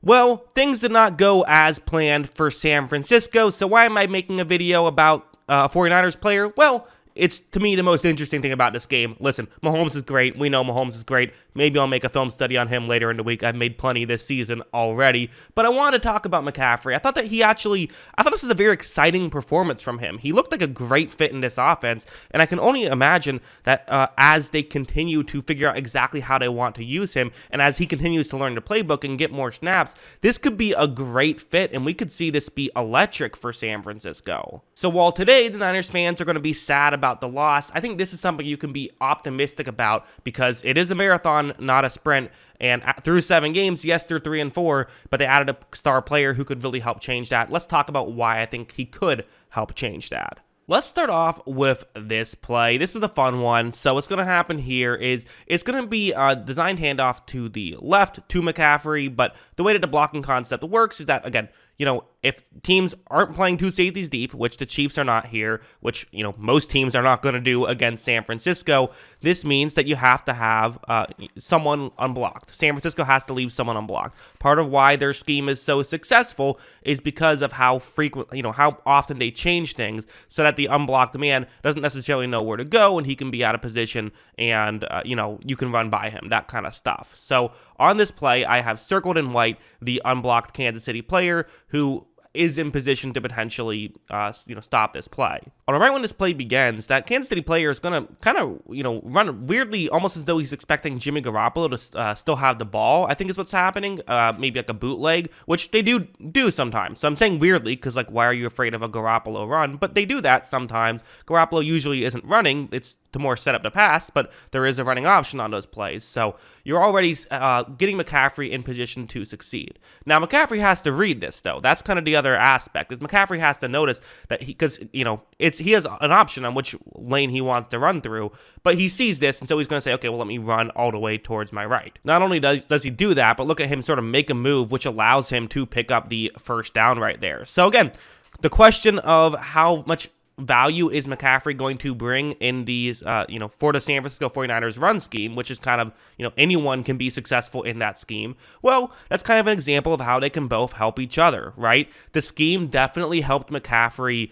Well, things did not go as planned for San Francisco, so why am I making a video about a 49ers player? Well, it's, to me, the most interesting thing about this game. Listen, Mahomes is great. We know Mahomes is great. Maybe I'll make a film study on him later in the week. I've made plenty this season already. But I wanted to talk about McCaffrey. I thought this was a very exciting performance from him. He looked like a great fit in this offense, and I can only imagine that as they continue to figure out exactly how they want to use him, and as he continues to learn the playbook and get more snaps, this could be a great fit, and we could see this be electric for San Francisco. So while today the Niners fans are going to be sad about the loss, I think this is something you can be optimistic about because it is a marathon, not a sprint. And through 7 games, yes, they're 3-4, but they added a star player who could really help change that. Let's talk about why I think he could help change that. Let's start off with this play. This was a fun one. So what's going to happen here is it's going to be a designed handoff to the left to McCaffrey, but the way that the blocking concept works is that, again, if teams aren't playing 2 safeties deep, which the Chiefs are not here, which, most teams are not going to do against San Francisco, this means that you have to have someone unblocked. San Francisco has to leave someone unblocked. Part of why their scheme is so successful is because of how frequent, how often they change things so that the unblocked man doesn't necessarily know where to go and he can be out of position and, you can run by him, that kind of stuff. So on this play, I have circled in white the unblocked Kansas City player who is in position to potentially, stop this play. Right when this play begins, that Kansas City player is going to kind of, run weirdly, almost as though he's expecting Jimmy Garoppolo to still have the ball, I think is what's happening. Maybe like a bootleg, which they do sometimes. So I'm saying weirdly because, why are you afraid of a Garoppolo run? But they do that sometimes. Garoppolo usually isn't running. It's to more set up the pass, but there is a running option on those plays. So you're already getting McCaffrey in position to succeed. Now, McCaffrey has to read this, though. That's kind of the other aspect, is McCaffrey has to notice that he has an option on which lane he wants to run through, but he sees this, and so he's going to say, okay, well, let me run all the way towards my right. Not only does he do that, but look at him sort of make a move, which allows him to pick up the first down right there. So again, the question of how much value is McCaffrey going to bring in these, for the San Francisco 49ers run scheme, which is kind of, anyone can be successful in that scheme. Well, that's kind of an example of how they can both help each other, right? The scheme definitely helped McCaffrey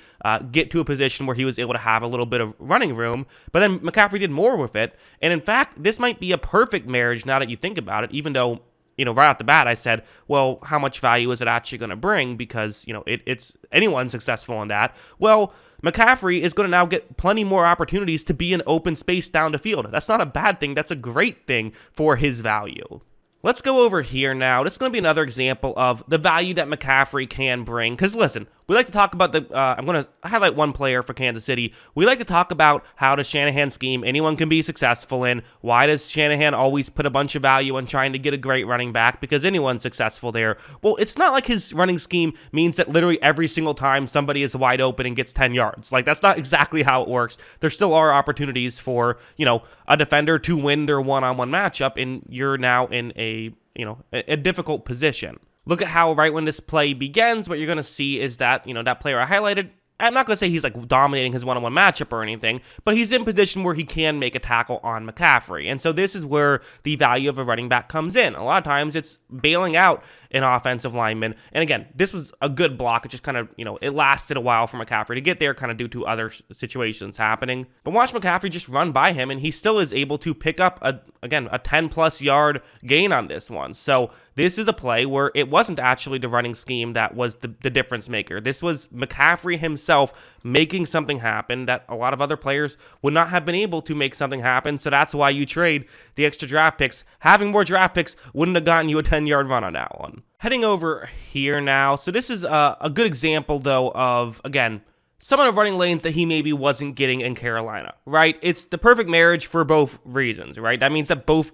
get to a position where he was able to have a little bit of running room, but then McCaffrey did more with it. And in fact, this might be a perfect marriage now that you think about it, even though right off the bat, I said, well, how much value is it actually going to bring? Because, it's anyone successful in that. Well, McCaffrey is going to now get plenty more opportunities to be in open space down the field. That's not a bad thing. That's a great thing for his value. Let's go over here now. This is going to be another example of the value that McCaffrey can bring. Because listen, we like to talk about I'm going to highlight one player for Kansas City. We like to talk about how the Shanahan scheme anyone can be successful in. Why does Shanahan always put a bunch of value on trying to get a great running back? Because anyone's successful there. Well, it's not like his running scheme means that literally every single time somebody is wide open and gets 10 yards. That's not exactly how it works. There still are opportunities for, a defender to win their one-on-one matchup, and you're now in a difficult position. Look at how right when this play begins, what you're going to see is that, that player I highlighted, I'm not going to say he's dominating his one-on-one matchup or anything, but he's in position where he can make a tackle on McCaffrey. And so this is where the value of a running back comes in. A lot of times it's bailing out an offensive lineman. And again, this was a good block. It just kind of, it lasted a while for McCaffrey to get there, kind of due to other situations happening. But watch McCaffrey just run by him, and he still is able to pick up, a 10-plus yard gain on this one. So this is a play where it wasn't actually the running scheme that was the difference maker. This was McCaffrey himself making something happen that a lot of other players would not have been able to make something happen. So that's why you trade the extra draft picks. Having more draft picks wouldn't have gotten you a 10-yard run on that one. Heading over here now. So this is a good example, though, of, again, some of the running lanes that he maybe wasn't getting in Carolina, right? It's the perfect marriage for both reasons, right? That means that both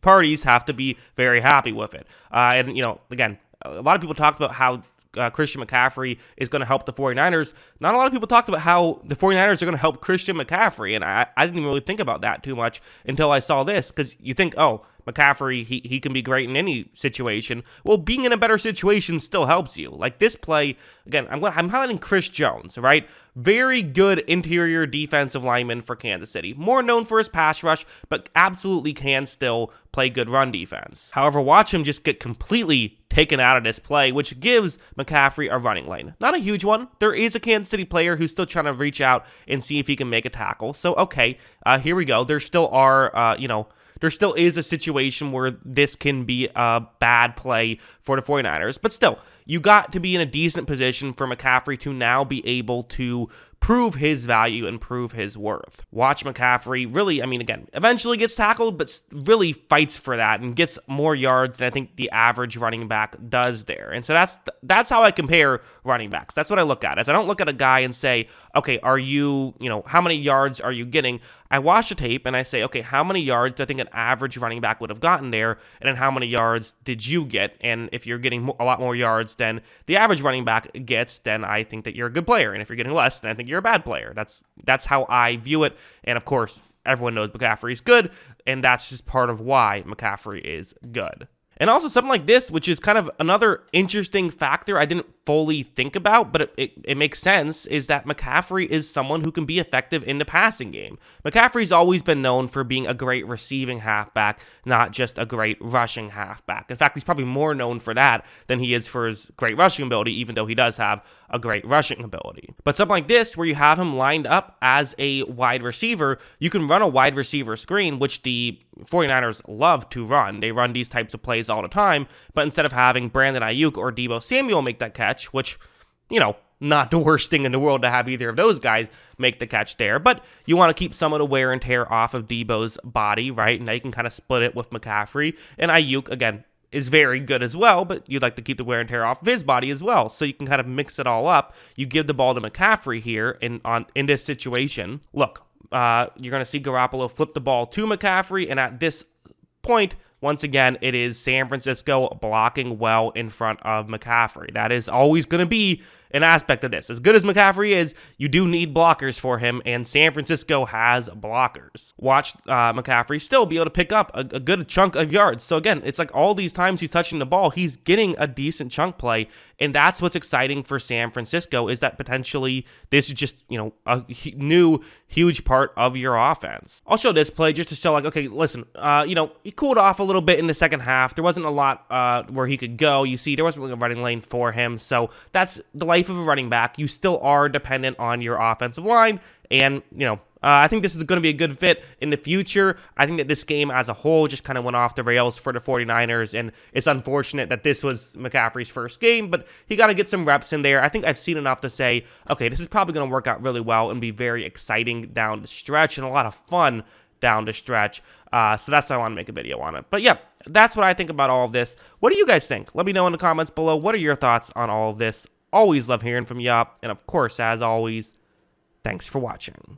parties have to be very happy with it. And, again, a lot of people talked about how Christian McCaffrey is going to help the 49ers. Not a lot of people talked about how the 49ers are going to help Christian McCaffrey, and I didn't even really think about that too much until I saw this, because you think, oh, McCaffrey, he can be great in any situation. Well, being in a better situation still helps you. Like this play, again, I'm highlighting Chris Jones, right? Very good interior defensive lineman for Kansas City. More known for his pass rush, but absolutely can still play good run defense. However, watch him just get completely taken out of this play, which gives McCaffrey a running lane. Not a huge one. There is a Kansas City player who's still trying to reach out and see if he can make a tackle. So, okay, here we go. There still are, there still is a situation where this can be a bad play for the 49ers, but still, you got to be in a decent position for McCaffrey to now be able to prove his value and prove his worth. Watch McCaffrey really, I mean, again, eventually gets tackled, but really fights for that and gets more yards than I think the average running back does there. And so that's how I compare running backs. That's what I look at. Is I don't look at a guy and say, okay, are you, how many yards are you getting? I watch the tape and I say, okay, how many yards do I think an average running back would have gotten there? And then how many yards did you get? And if you're getting a lot more yards than the average running back gets, then I think that you're a good player. And if you're getting less, then I think you're a bad player. That's how I view it. And of course, everyone knows McCaffrey's good, and that's just part of why McCaffrey is good. And also something like this, which is kind of another interesting factor I didn't fully think about, but it makes sense, is that McCaffrey is someone who can be effective in the passing game. McCaffrey's always been known for being a great receiving halfback, not just a great rushing halfback. In fact, he's probably more known for that than he is for his great rushing ability, even though he does have a great rushing ability. But something like this, where you have him lined up as a wide receiver, you can run a wide receiver screen, which the 49ers love to run. They run these types of plays all the time, but instead of having Brandon Ayuk or Deebo Samuel make that catch, which, not the worst thing in the world to have either of those guys make the catch there, but you want to keep some of the wear and tear off of Deebo's body, right? And now you can kind of split it with McCaffrey, and Ayuk, again, is very good as well, but you'd like to keep the wear and tear off of his body as well. So you can kind of mix it all up. You give the ball to McCaffrey here in this situation. Look, you're going to see Garoppolo flip the ball to McCaffrey, and at this point, once again, it is San Francisco blocking well in front of McCaffrey. That is always going to be an aspect of this. As good as McCaffrey is, you do need blockers for him, and San Francisco has blockers. Watch McCaffrey still be able to pick up a good chunk of yards. So again, it's like all these times he's touching the ball, he's getting a decent chunk play, and that's what's exciting for San Francisco, is that potentially this is just, a new huge part of your offense. I'll show this play just to show, like, okay, listen, he cooled off a little bit in the second half. There wasn't a lot where he could go. You see, there wasn't really a running lane for him, so that's the life of a running back. You still are dependent on your offensive line, and I think this is going to be a good fit in the future. I think that this game as a whole just kind of went off the rails for the 49ers, and it's unfortunate that this was McCaffrey's first game, but he got to get some reps in there. I think I've seen enough to say, okay, this is probably going to work out really well and be very exciting down the stretch and a lot of fun down the stretch. So that's why I want to make a video on it. But yeah, that's what I think about all of this. What do you guys think? Let me know in the comments below. What are your thoughts on all of this? Always love hearing from y'all. And of course, as always, thanks for watching.